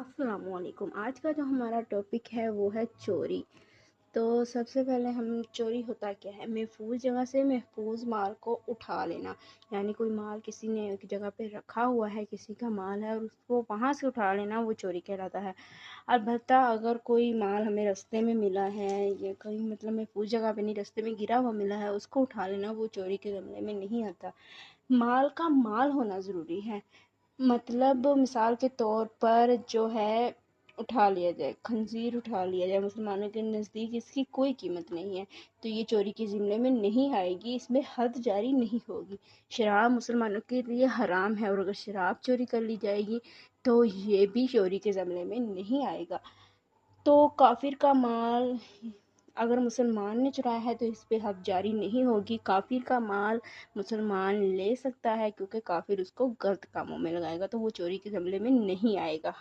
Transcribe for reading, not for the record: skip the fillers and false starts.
السلام علیکم۔ آج کا جو ہمارا ٹاپک ہے وہ ہے چوری۔ تو سب سے پہلے ہم چوری ہوتا کیا ہے؟ محفوظ جگہ سے محفوظ مال کو اٹھا لینا، یعنی کوئی مال کسی نے ایک جگہ پہ رکھا ہوا ہے، کسی کا مال ہے اور اس کو وہاں سے اٹھا لینا، وہ چوری کہلاتا ہے۔ البتہ اگر کوئی مال ہمیں رستے میں ملا ہے یا کہیں محفوظ جگہ پہ نہیں، رستے میں گرا ہوا ملا ہے، اس کو اٹھا لینا وہ چوری کے زمرے میں نہیں آتا۔ مال کا مال ہونا ضروری ہے، مثال کے طور پر جو ہے اٹھا لیا جائے، خنزیر اٹھا لیا جائے، مسلمانوں کے نزدیک اس کی کوئی قیمت نہیں ہے تو یہ چوری کے ضمن میں نہیں آئے گی، اس میں حد جاری نہیں ہوگی۔ شراب مسلمانوں کے لیے حرام ہے اور اگر شراب چوری کر لی جائے گی تو یہ بھی چوری کے ضمن میں نہیں آئے گا۔ تو کافر کا مال اگر مسلمان نے چرایا ہے تو اس پہ حد جاری نہیں ہوگی۔ کافر کا مال مسلمان لے سکتا ہے کیونکہ کافر اس کو غلط کاموں میں لگائے گا تو وہ چوری کے زمرے میں نہیں آئے گا۔